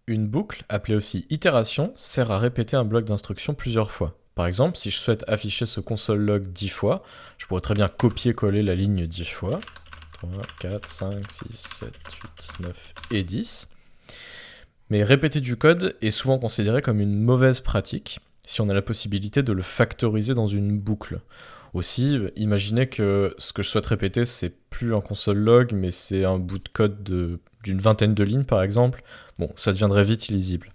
Une boucle, appelée aussi itération, sert à répéter un bloc d'instruction plusieurs fois. Par exemple, si je souhaite afficher ce console log 10 fois, je pourrais très bien copier-coller la ligne 10 fois. 3, 4, 5, 6, 7, 8, 9 et 10. Mais répéter du code est souvent considéré comme une mauvaise pratique si on a la possibilité de le factoriser dans une boucle. Aussi, imaginez que ce que je souhaite répéter, c'est plus un console log, mais c'est un bout de code d'une vingtaine de lignes par exemple. Bon, ça deviendrait vite illisible.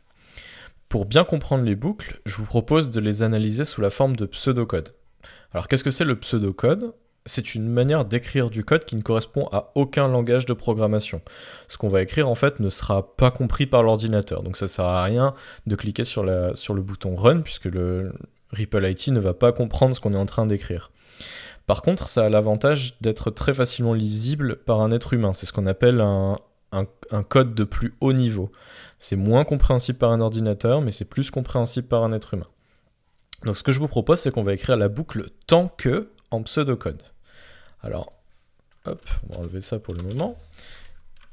Pour bien comprendre les boucles, je vous propose de les analyser sous la forme de pseudocode. Alors qu'est-ce que c'est le pseudocode ? C'est une manière d'écrire du code qui ne correspond à aucun langage de programmation. Ce qu'on va écrire en fait ne sera pas compris par l'ordinateur, donc ça sert à rien de cliquer sur le bouton Run puisque le Ripple IT ne va pas comprendre ce qu'on est en train d'écrire. Par contre, ça a l'avantage d'être très facilement lisible par un être humain. C'est ce qu'on appelle un code de plus haut niveau. C'est moins compréhensible par un ordinateur, mais c'est plus compréhensible par un être humain. Donc ce que je vous propose, c'est qu'on va écrire la boucle tant que en pseudocode. Alors, hop, on va enlever ça pour le moment.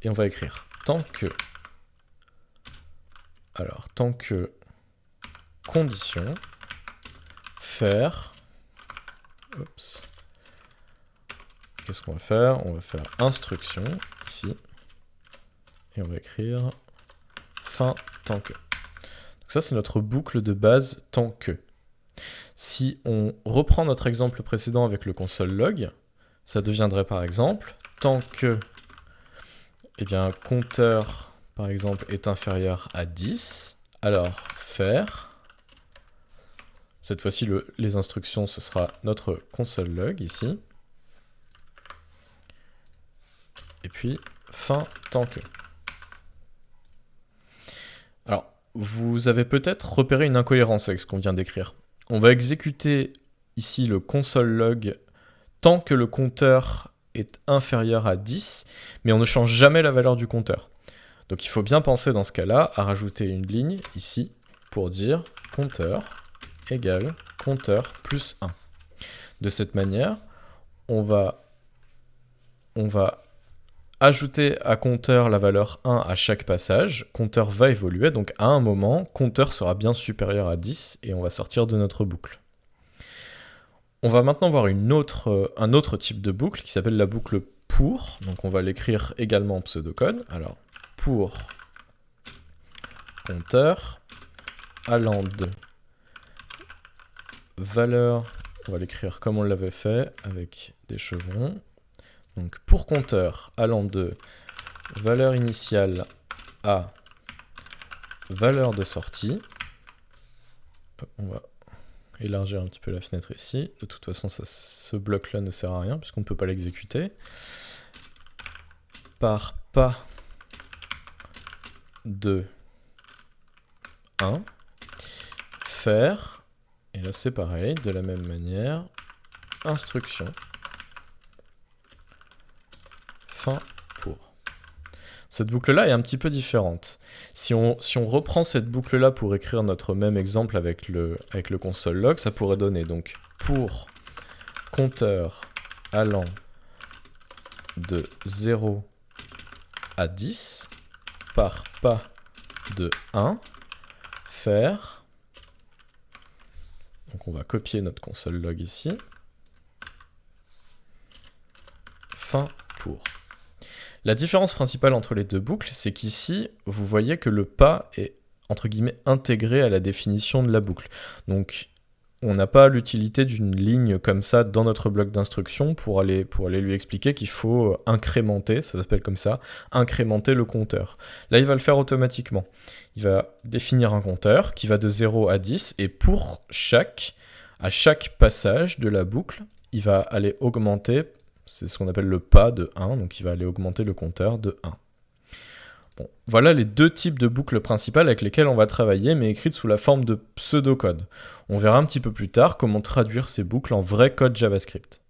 Et on va écrire tant que. Alors, tant que condition faire. Oups. Qu'est-ce qu'on va faire ? On va faire instruction ici. Et on va écrire fin tant que. Donc ça, c'est notre boucle de base tant que. Si on reprend notre exemple précédent avec le console log, ça deviendrait par exemple tant que compteur par exemple est inférieur à 10, alors faire, cette fois-ci les instructions ce sera notre console log ici, et puis fin tant que. Alors, vous avez peut-être repéré une incohérence avec ce qu'on vient d'écrire. On va exécuter ici le console log tant que le compteur est inférieur à 10, mais on ne change jamais la valeur du compteur. Donc il faut bien penser dans ce cas-là à rajouter une ligne ici pour dire compteur égale compteur plus 1. De cette manière, on va ajouter à compteur la valeur 1 à chaque passage, compteur va évoluer, donc à un moment, compteur sera bien supérieur à 10 et on va sortir de notre boucle. On va maintenant voir un autre type de boucle qui s'appelle la boucle pour, donc on va l'écrire également en pseudocode. Alors, pour compteur allant de valeur, on va l'écrire comme on l'avait fait avec des chevrons. Donc pour compteur allant de valeur initiale à valeur de sortie, on va élargir un petit peu la fenêtre ici. De toute façon, ce bloc-là ne sert à rien puisqu'on ne peut pas l'exécuter. Par pas de 1, faire, et là c'est pareil, de la même manière, instruction, fin pour. Cette boucle-là est un petit peu différente. Si on reprend cette boucle-là pour écrire notre même exemple avec le console log, ça pourrait donner donc pour compteur allant de 0 à 10 par pas de 1 faire. Donc on va copier notre console log ici. Fin pour. La différence principale entre les deux boucles, c'est qu'ici, vous voyez que le pas est, entre guillemets, intégré à la définition de la boucle. Donc, on n'a pas l'utilité d'une ligne comme ça dans notre bloc d'instruction pour aller lui expliquer qu'il faut incrémenter, ça s'appelle comme ça, incrémenter le compteur. Là, il va le faire automatiquement. Il va définir un compteur qui va de 0 à 10, et à chaque passage de la boucle, il va aller augmenter. C'est ce qu'on appelle le pas de 1, donc il va aller augmenter le compteur de 1. Bon, voilà les deux types de boucles principales avec lesquelles on va travailler, mais écrites sous la forme de pseudocode. On verra un petit peu plus tard comment traduire ces boucles en vrai code JavaScript.